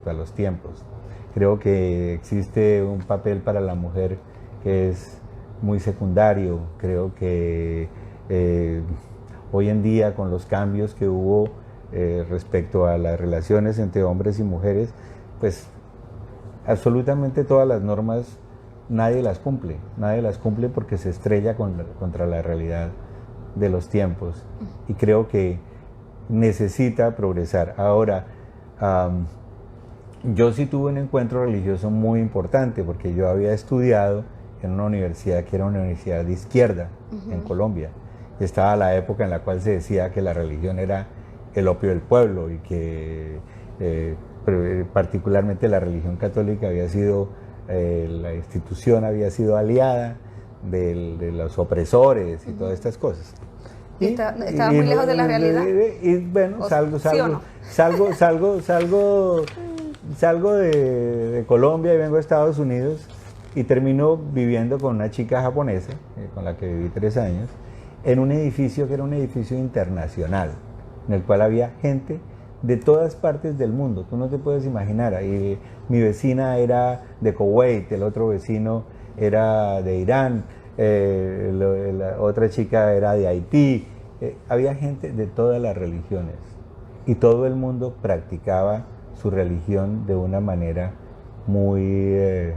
respecto a los tiempos. Creo que existe un papel para la mujer que es muy secundario. Creo que hoy en día, con los cambios que hubo respecto a las relaciones entre hombres y mujeres, pues absolutamente todas las normas nadie las cumple porque se estrella contra la realidad de los tiempos, y creo que necesita progresar. Ahora, yo sí tuve un encuentro religioso muy importante, porque yo había estudiado en una universidad que era una universidad de izquierda en Colombia. Estaba la época en la cual se decía que la religión era el opio del pueblo, y que particularmente la religión católica había sido, la institución había sido aliada de los opresores y todas estas cosas. Estaba muy lejos de la realidad. Y bueno, salgo de Colombia y vengo a Estados Unidos, y termino viviendo con una chica japonesa, con la que viví 3 años, en un edificio que era un edificio internacional, en el cual había gente de todas partes del mundo. Tú no te puedes imaginar. Ahí, mi vecina era de Kuwait, el otro vecino era de Irán, la otra chica era de Haití. Había gente de todas las religiones, y todo el mundo practicaba su religión de una manera muy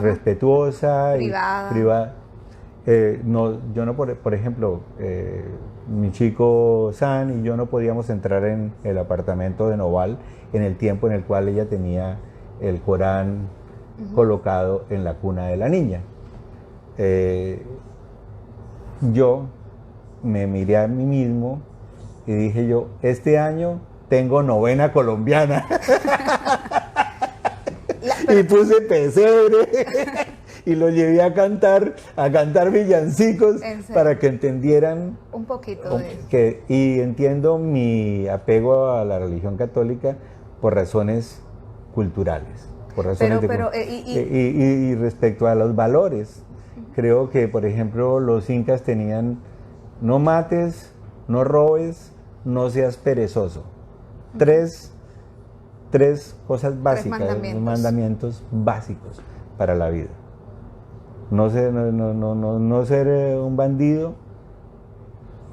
respetuosa y privada. Yo no, por ejemplo, mi chico San y yo no podíamos entrar en el apartamento de Noval en el tiempo en el cual ella tenía el Corán colocado en la cuna de la niña. Yo me miré a mí mismo y dije yo, este año tengo novena colombiana. Y puse pesebre y lo llevé a cantar villancicos para que entendieran un poquito de eso. Y entiendo mi apego a la religión católica por razones culturales, y respecto a los valores, creo que, por ejemplo, los incas tenían: no mates, no robes, no seas perezoso. Tres cosas básicas, mandamientos básicos para la vida. No ser un bandido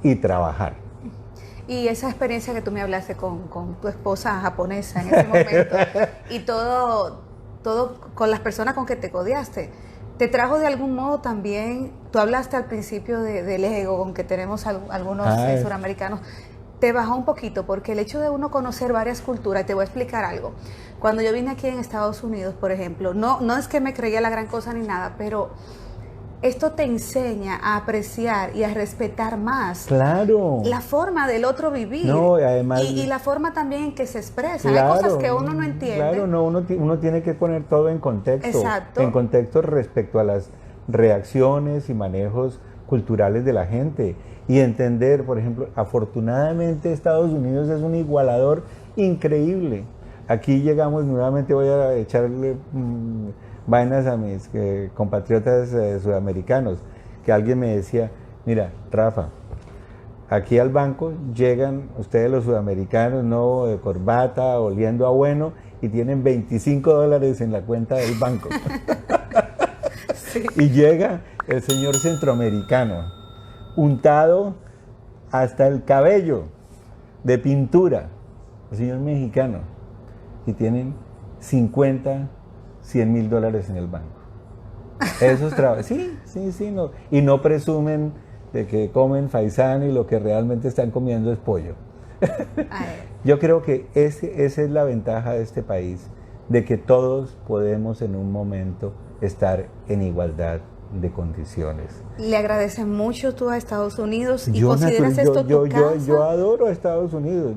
y trabajar. Y esa experiencia que tú me hablaste con tu esposa japonesa en ese momento y todo con las personas con que te codeaste, ¿te trajo de algún modo también? Tú hablaste al principio del ego con que tenemos algunos suramericanos. Te bajó un poquito, porque el hecho de uno conocer varias culturas, te voy a explicar algo. Cuando yo vine aquí en Estados Unidos, por ejemplo, no es que me creía la gran cosa ni nada, pero esto te enseña a apreciar y a respetar más, claro, la forma del otro vivir, no, además, y la forma también en que se expresa. Claro, hay cosas que uno no entiende. Claro, no, uno tiene que poner todo en contexto. Exacto. En contexto respecto a las reacciones y manejos culturales de la gente, y entender, por ejemplo, afortunadamente Estados Unidos es un igualador increíble. Aquí llegamos, nuevamente voy a echarle vainas a mis compatriotas sudamericanos, que alguien me decía: mira, Rafa, aquí al banco llegan ustedes los sudamericanos, no de corbata, oliendo a bueno, y tienen $25 en la cuenta del banco. Sí. Y llega el señor centroamericano, untado hasta el cabello de pintura, el señor mexicano, y tienen 50, $100,000 en el banco. Esos trabajos, sí, no, y no presumen de que comen faisán y lo que realmente están comiendo es pollo. Yo creo que esa es la ventaja de este país, de que todos podemos en un momento estar en igualdad de condiciones. ¿Le agradeces mucho tú a Estados Unidos y consideras esto tu casa? Yo adoro a Estados Unidos,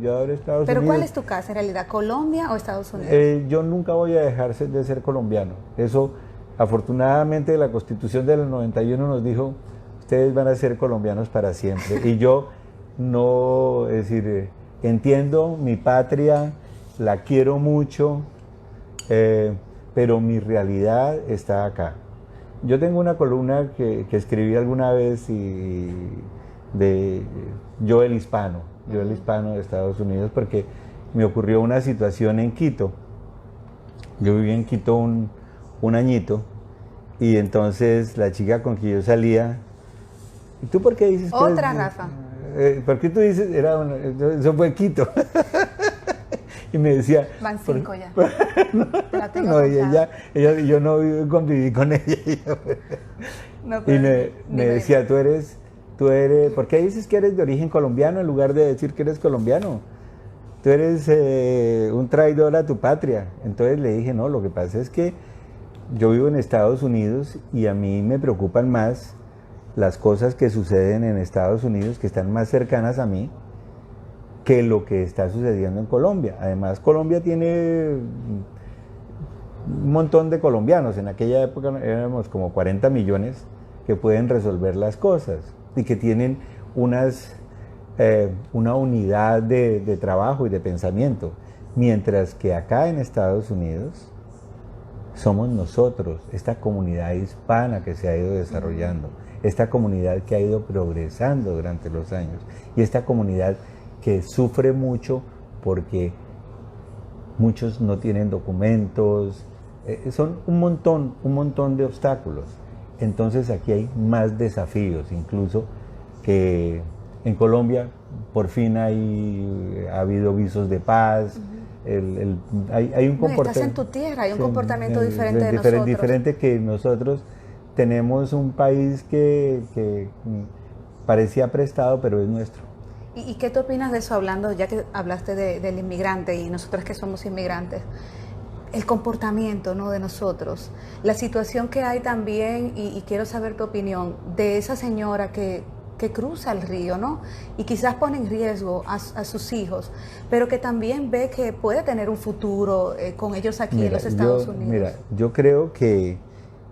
¿Pero cuál es tu casa en realidad, Colombia o Estados Unidos? Yo nunca voy a dejar de ser colombiano. Eso, afortunadamente, la Constitución del 91 nos dijo: ustedes van a ser colombianos para siempre. Y yo no, es decir, entiendo mi patria, la quiero mucho, pero mi realidad está acá. Yo tengo una columna que escribí alguna vez de Yo el hispano de Estados Unidos, porque me ocurrió una situación en Quito, Yo viví en Quito un añito y entonces la chica con que yo salía, ¿y tú por qué dices que Otra, eres, Rafa. ¿por qué tú dices, eso fue Quito? Y me decía... Van 5 ya. La tengo No, y contada. yo no conviví con ella. No, Y pero me dime. decía, ¿por qué dices que eres de origen colombiano en lugar de decir que eres colombiano? Tú eres un traidor a tu patria. Entonces le dije, no, lo que pasa es que yo vivo en Estados Unidos y a mí me preocupan más las cosas que suceden en Estados Unidos, que están más cercanas a mí, que lo que está sucediendo en Colombia. Además, Colombia tiene un montón de colombianos. En aquella época éramos como 40 millones que pueden resolver las cosas y que tienen una unidad de trabajo y de pensamiento. Mientras que acá en Estados Unidos somos nosotros, esta comunidad hispana que se ha ido desarrollando, esta comunidad que ha ido progresando durante los años y esta comunidad que sufre mucho porque muchos no tienen documentos, son un montón de obstáculos. Entonces aquí hay más desafíos, incluso que en Colombia por fin ha habido visos de paz, hay un No, estás comportamiento... en tu tierra, hay un comportamiento diferente de nosotros. Diferente que nosotros tenemos un país que parecía prestado, pero es nuestro. ¿Y qué te opinas de eso, hablando, ya que hablaste del inmigrante y nosotros que somos inmigrantes? El comportamiento, ¿no?, de nosotros, la situación que hay también, y quiero saber tu opinión, de esa señora que cruza el río, ¿no? Y quizás pone en riesgo a sus hijos, pero que también ve que puede tener un futuro con ellos aquí en los Estados Unidos. Mira, yo creo que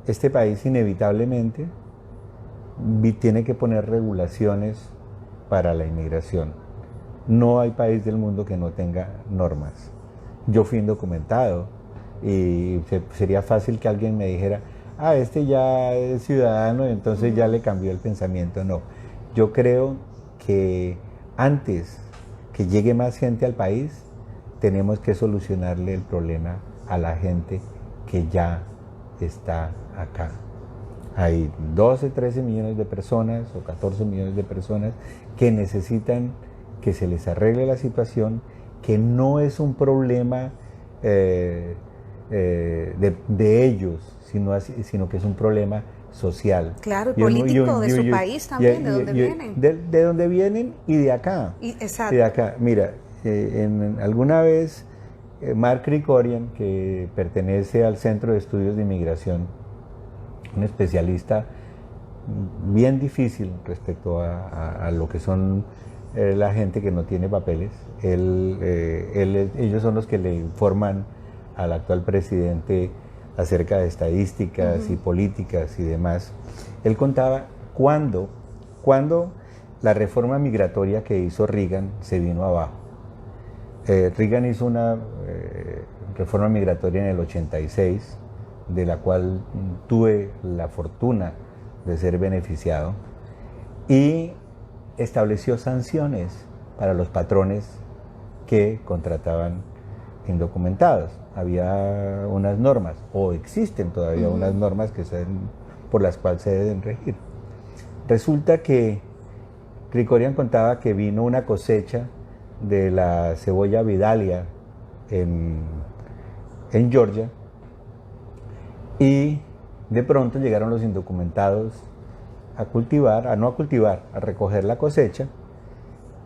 este país inevitablemente tiene que poner regulaciones para la inmigración. No hay país del mundo que no tenga normas. Yo fui indocumentado y sería fácil que alguien me dijera, este ya es ciudadano y entonces ya le cambió el pensamiento. No, yo creo que antes que llegue más gente al país, tenemos que solucionarle el problema a la gente que ya está acá. Hay 12, 13 millones de personas o 14 millones de personas que necesitan que se les arregle la situación, que no es un problema de ellos, sino que es un problema social. Claro, y político de su país también, de donde vienen. De donde vienen y de acá. Exacto. Y de acá. Mira, alguna vez Mark Krikorian, que pertenece al Centro de Estudios de Inmigración, un especialista bien difícil respecto a lo que son la gente que no tiene papeles. Ellos son los que le informan al actual presidente acerca de estadísticas y políticas y demás. Él contaba cuando la reforma migratoria que hizo Reagan se vino abajo. Reagan hizo una reforma migratoria en el 86, de la cual tuve la fortuna de ser beneficiado, y estableció sanciones para los patrones que contrataban indocumentados. Había unas normas, o existen todavía unas normas por las cuales se deben regir. Resulta que Krikorian contaba que vino una cosecha de la cebolla Vidalia en Georgia, y de pronto llegaron los indocumentados a recoger la cosecha,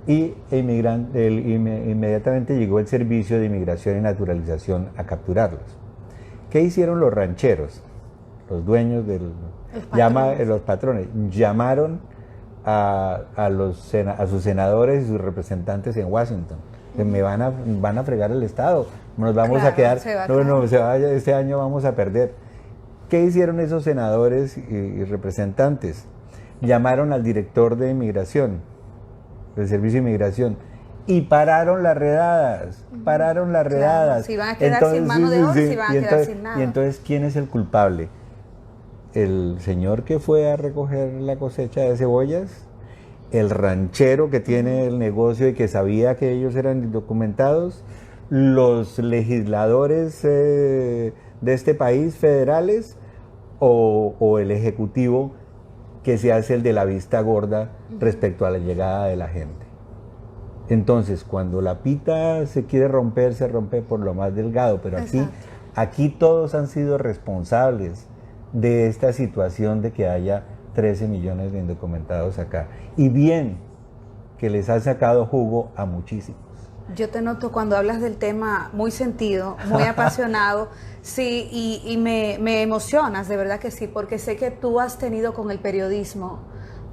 y inmediatamente llegó el Servicio de Inmigración y Naturalización a capturarlos. ¿Qué hicieron los rancheros? Los dueños los patrones llamaron a sus senadores y sus representantes en Washington. Me van a fregar el Estado, nos vamos a quedar, este año vamos a perder. ¿Qué hicieron esos senadores y representantes? Llamaron al director de inmigración, del Servicio de Inmigración, y pararon las redadas. Claro, si van a quedar sin mano de obra, si van a quedar sin nada. Y entonces, ¿quién es el culpable? ¿El señor que fue a recoger la cosecha de cebollas? ¿El ranchero que tiene el negocio y que sabía que ellos eran indocumentados? los legisladores de este país federales o el ejecutivo que se hace el de la vista gorda respecto a la llegada de la gente. Entonces, cuando la pita se quiere romper, se rompe por lo más delgado, pero aquí todos han sido responsables de esta situación de que haya 13 millones de indocumentados acá. Y bien, que les ha sacado jugo a muchísimos. Yo te noto cuando hablas del tema muy sentido, muy apasionado, sí, y me emocionas, de verdad que sí, porque sé que tú has tenido con el periodismo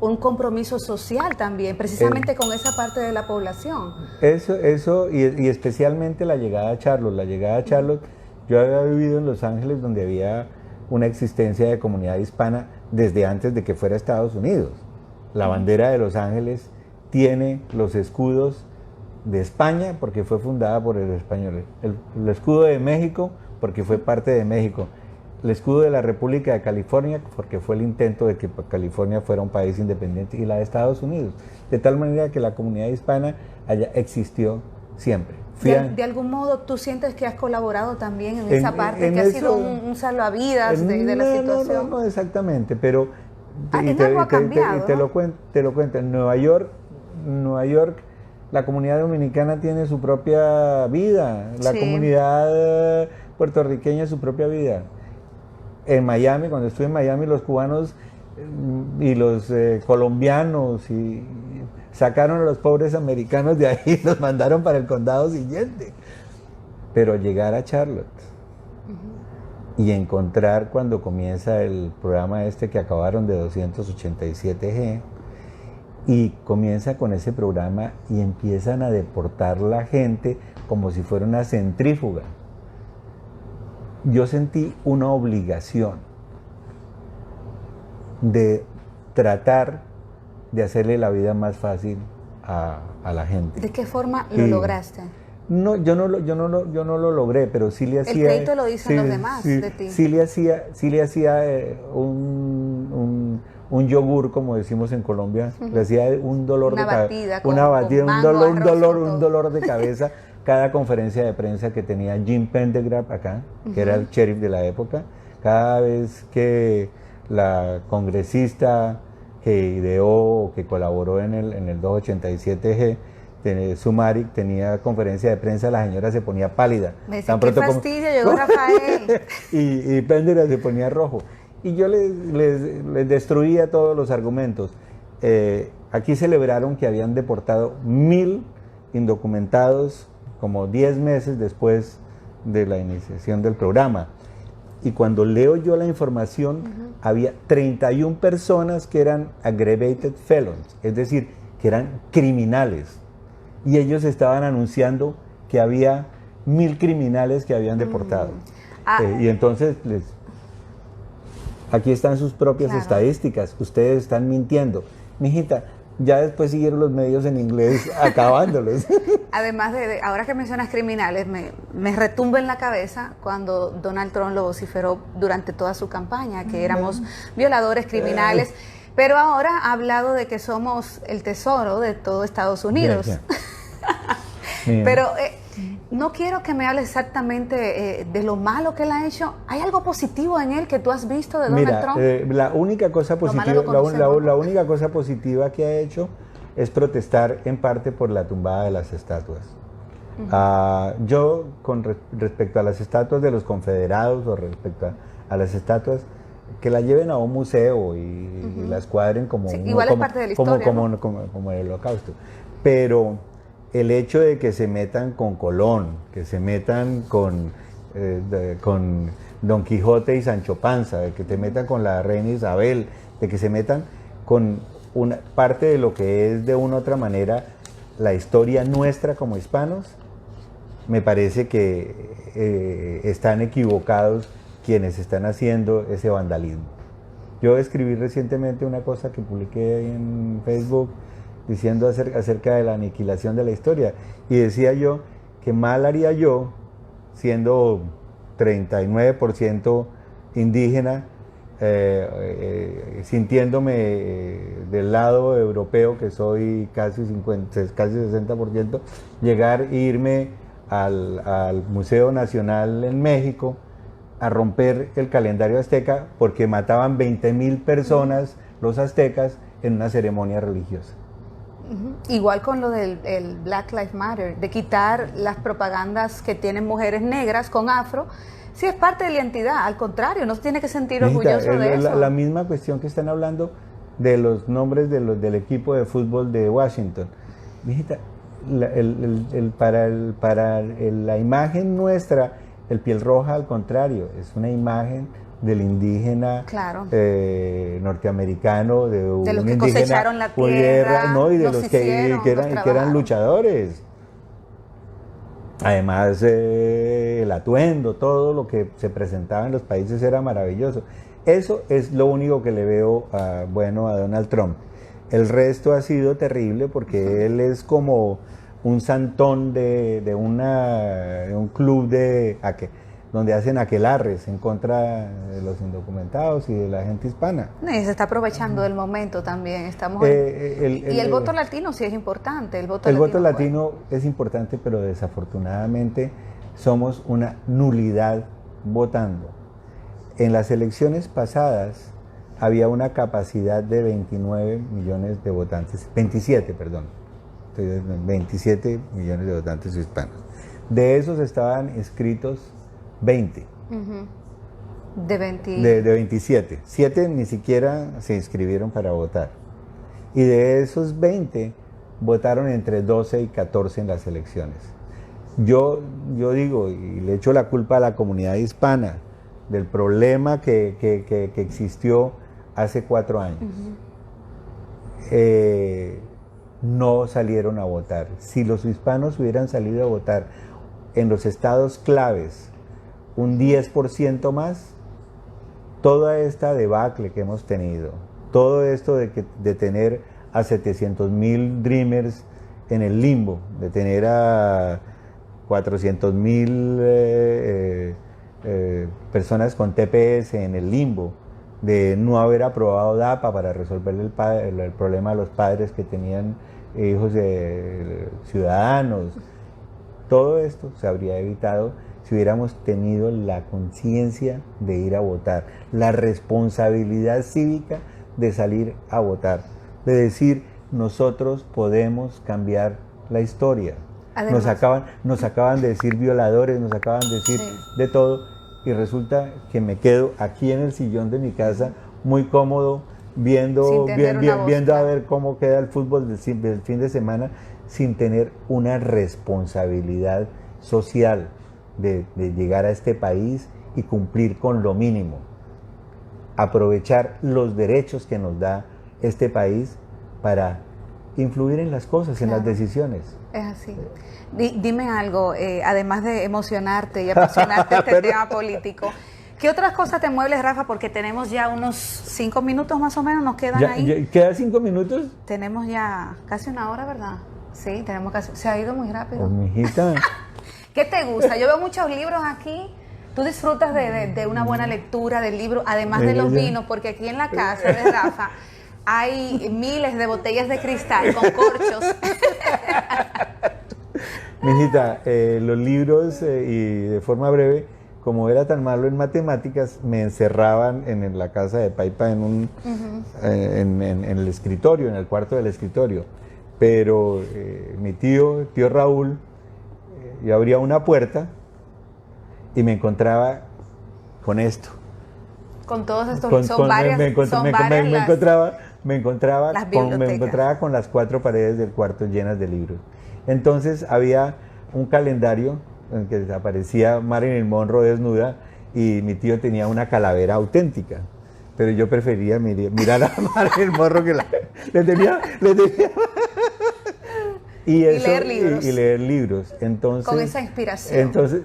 un compromiso social también, precisamente con esa parte de la población. Eso y especialmente la llegada a Charlotte. La llegada a Charlotte, yo había vivido en Los Ángeles, donde había una existencia de comunidad hispana desde antes de que fuera Estados Unidos. La bandera de Los Ángeles tiene los escudos de España porque fue fundada por el español, el escudo de México porque fue parte de México, el escudo de la República de California porque fue el intento de que California fuera un país independiente, y la de Estados Unidos, de tal manera que la comunidad hispana allá existió siempre. De algún modo tú sientes que has colaborado también en esa parte, que has sido un salvavidas de la situación. No exactamente, pero algo ha cambiado, te lo cuento. En Nueva York, la comunidad dominicana tiene su propia vida, la comunidad puertorriqueña su propia vida. En Miami, cuando estuve en Miami, los cubanos y los colombianos sacaron a los pobres americanos de ahí y los mandaron para el condado siguiente. Pero llegar a Charlotte y encontrar, cuando comienza el programa este que acabaron de 287G, y comienza con ese programa y empiezan a deportar la gente como si fuera una centrífuga. Yo sentí una obligación de tratar de hacerle la vida más fácil a la gente. ¿De qué forma lo lograste? No, yo no lo logré, pero sí le hacía... El crédito lo dicen los demás de ti. Sí le hacía un yogur, como decimos en Colombia, le hacía un dolor de cabeza, un dolor de cabeza cada conferencia de prensa que tenía Jim Pendergrass acá, que era el sheriff de la época, cada vez que la congresista que ideó o que colaboró en el 287G, Sumari, tenía conferencia de prensa, la señora se ponía pálida. Me decía, qué fastidio, llegó Rafael. y Pendergrass se ponía rojo. Y yo les destruía todos los argumentos. Aquí celebraron que habían deportado 1000 indocumentados como 10 meses después de la iniciación del programa. Y cuando leo yo la información, había 31 personas que eran aggravated felons, es decir, que eran criminales. Y ellos estaban anunciando que había 1000 criminales que habían deportado. Y entonces aquí están sus propias estadísticas, ustedes están mintiendo. Mijita, ya después siguieron los medios en inglés acabándolos. Además ahora que mencionas criminales, me retumba en la cabeza cuando Donald Trump lo vociferó durante toda su campaña, que éramos violadores, criminales, pero ahora ha hablado de que somos el tesoro de todo Estados Unidos. Pero no quiero que me hables exactamente de lo malo que él ha hecho. ¿Hay algo positivo en él que tú has visto de Donald Trump? La única cosa positiva que ha hecho es protestar en parte por la tumbada de las estatuas. Yo, respecto a las estatuas de los confederados o respecto a las estatuas, que las lleven a un museo y las cuadren como, igual es parte de la historia, como el Holocausto. Pero el hecho de que se metan con Colón, que se metan con Don Quijote y Sancho Panza, de que te metan con la reina Isabel, de que se metan con una parte de lo que es de una u otra manera la historia nuestra como hispanos, me parece que están equivocados quienes están haciendo ese vandalismo. Yo escribí recientemente una cosa que publiqué en Facebook diciendo acerca de la aniquilación de la historia, y decía yo que mal haría yo, siendo 39% indígena, sintiéndome del lado europeo, que soy casi 60%, llegar e irme al Museo Nacional en México a romper el calendario azteca porque mataban 20,000 personas los aztecas en una ceremonia religiosa. Igual con lo del el Black Lives Matter, de quitar las propagandas que tienen mujeres negras con afro. Sí, es parte de la identidad, al contrario, no se tiene que sentir orgulloso de eso. La misma cuestión que están hablando de los nombres del equipo de fútbol de Washington. Mijita, para la imagen nuestra, el piel roja al contrario, es una imagen del indígena norteamericano, de los que indígena cosecharon la tierra, no, y de los que eran luchadores. Además, el atuendo, todo lo que se presentaba en los países era maravilloso. Eso es lo único que le veo bueno a Donald Trump. El resto ha sido terrible porque él es como un santón de un club donde hacen aquelarres en contra de los indocumentados y de la gente hispana. Y se está aprovechando del momento también. Y el voto latino sí es importante. El voto latino es importante, pero desafortunadamente somos una nulidad votando. En las elecciones pasadas había una capacidad de 29 millones de votantes, 27, perdón, 27 millones de votantes hispanos. De esos estaban inscritos 20. De 20. De 27. 7 ni siquiera se inscribieron para votar. Y de esos 20, votaron entre 12 y 14 en las elecciones. Yo digo, y le echo la culpa a la comunidad hispana, del problema que existió hace 4 años. No salieron a votar. Si los hispanos hubieran salido a votar en los estados claves un 10% más, toda esta debacle que hemos tenido, todo esto de tener a 700,000 Dreamers en el limbo, de tener a 400,000 personas con TPS en el limbo, de no haber aprobado DAPA para resolver el problema de los padres que tenían hijos de ciudadanos. Todo esto se habría evitado si hubiéramos tenido la conciencia de ir a votar, la responsabilidad cívica de salir a votar, de decir, nosotros podemos cambiar la historia. Además, nos acaban de decir violadores, nos acaban de decir de todo, y resulta que me quedo aquí en el sillón de mi casa, muy cómodo, viendo a ver cómo queda el fútbol del fin de semana, sin tener una responsabilidad social de llegar a este país y cumplir con lo mínimo. Aprovechar los derechos que nos da este país para influir en las cosas, en las decisiones. Es así. Dime algo, además de emocionarte y apasionarte este tema político, ¿qué otras cosas te mueves, Rafa? Porque tenemos ya unos 5 minutos más o menos, nos quedan ahí. ¿Quedan 5 minutos? Tenemos ya casi una hora, ¿verdad? Sí, tenemos casi. Se ha ido muy rápido. Pues, mijita. ¿Qué te gusta? Yo veo muchos libros aquí. ¿Tú disfrutas de una buena lectura del libro, además de los vinos? Porque aquí en la casa de Rafa hay miles de botellas de cristal con corchos. Mijita, los libros, y de forma breve, como era tan malo en matemáticas, me encerraban en la casa de Paipa en el escritorio, en el cuarto del escritorio. Pero mi tío Raúl, yo abría una puerta y me encontraba con esto. Con todos estos libros, me encontraba con las 4 paredes del cuarto llenas de libros. Entonces había un calendario en que aparecía Marilyn Monroe desnuda y mi tío tenía una calavera auténtica. Pero yo prefería mirar a Marilyn Monroe que le tenía y leer libros. Y leer libros. Entonces, con esa inspiración. Entonces,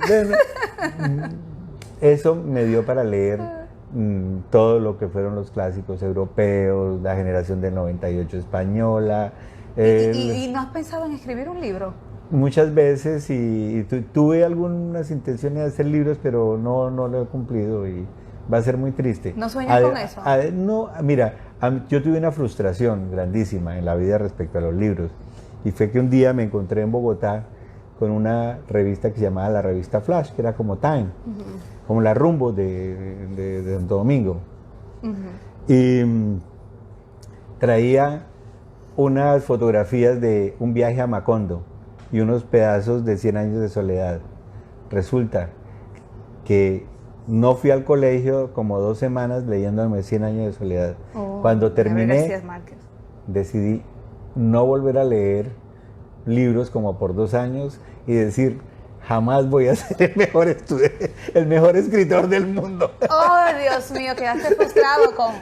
eso me dio para leer todo lo que fueron los clásicos europeos, la generación del 98 española. ¿Y no has pensado en escribir un libro? Muchas veces, y tuve algunas intenciones de hacer libros, pero no lo he cumplido y va a ser muy triste. ¿No sueñas con eso? No, mira, yo tuve una frustración grandísima en la vida respecto a los libros, y fue que un día me encontré en Bogotá con una revista que se llamaba la revista Flash, que era como Time, como la Rumbo de Santo Domingo. Y traía unas fotografías de un viaje a Macondo y unos pedazos de 100 años de soledad. Resulta que no fui al colegio como 2 semanas leyéndome 100 años de soledad. Cuando terminé, decidí no volver a leer libros como por 2 años y decir, jamás voy a ser el mejor escritor del mundo. Oh, Dios mío, quedaste frustrado con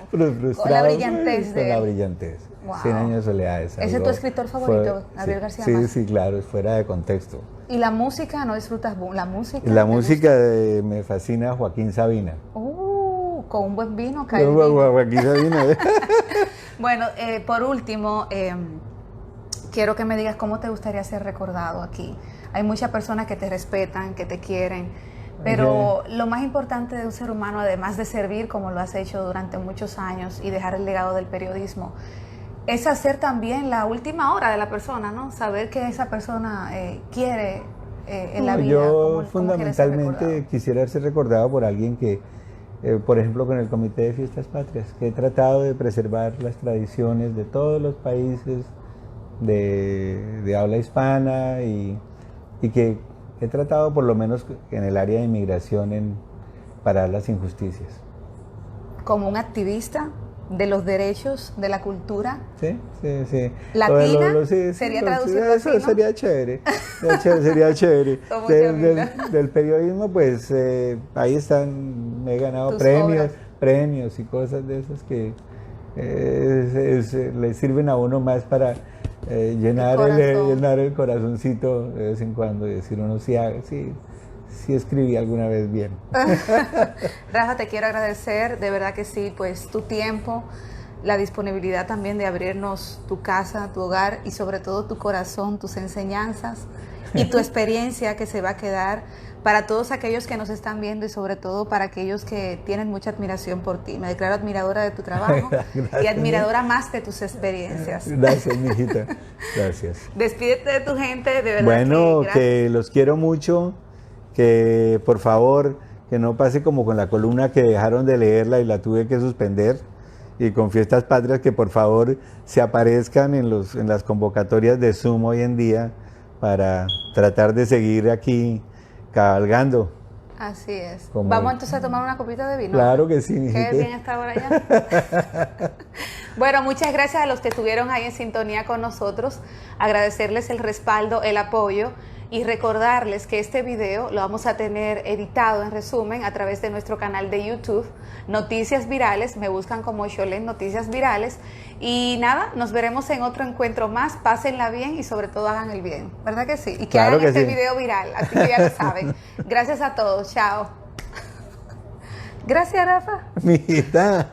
la brillantez. Con la brillantez. Wow. 100 años de soledad. ¿Ese es tu escritor favorito, Gabriel García Márquez? Sí, claro, es fuera de contexto. ¿Y la música? ¿No disfrutas la música? La música me fascina Joaquín Sabina. Con un buen vino, cae Joaquín Sabina. Bueno, por último, quiero que me digas cómo te gustaría ser recordado aquí. Hay muchas personas que te respetan, que te quieren, pero lo más importante de un ser humano, además de servir como lo has hecho durante muchos años y dejar el legado del periodismo, es hacer también la última hora de la persona, ¿no? Saber que esa persona quiere en la vida. Yo fundamentalmente quisiera ser recordado por alguien que, por ejemplo, con el Comité de Fiestas Patrias, que he tratado de preservar las tradiciones de todos los países de habla hispana y que he tratado por lo menos en el área de inmigración en parar las injusticias. Como un activista de los derechos de la cultura. Sí. ¿Latina? ¿Sería traducido así, eso, ¿no? Sería chévere. Sería chévere. Del periodismo, pues ahí están, me he ganado premios y cosas de esas que le sirven a uno más para llenar el corazoncito de vez en cuando y decir uno sí escribí alguna vez bien. Rafa, te quiero agradecer, de verdad que sí, pues tu tiempo, la disponibilidad también de abrirnos tu casa, tu hogar y sobre todo tu corazón, tus enseñanzas y tu experiencia que se va a quedar para todos aquellos que nos están viendo y sobre todo para aquellos que tienen mucha admiración por ti. Me declaro admiradora de tu trabajo y admiradora más de tus experiencias. Gracias, mijita. Gracias. Despídete de tu gente, de verdad. Bueno, que los quiero mucho, que por favor, que no pase como con la columna que dejaron de leerla y la tuve que suspender, y con Fiestas Patrias, que por favor se aparezcan en las convocatorias de Zoom hoy en día para tratar de seguir aquí cabalgando. Así es. Vamos entonces a tomar una copita de vino. Claro que sí, mijita. Qué bien estar por allá. Bueno, muchas gracias a los que estuvieron ahí en sintonía con nosotros. Agradecerles el respaldo, el apoyo y recordarles que este video lo vamos a tener editado en resumen a través de nuestro canal de YouTube, Noticias Virales. Me buscan como Xolén Noticias Virales. Y nada, nos veremos en otro encuentro más. Pásenla bien y sobre todo hagan el bien, ¿verdad que sí? Y que claro hagan que este video viral, así que ya lo saben. Gracias a todos, chao. Gracias, Rafa. Mijita.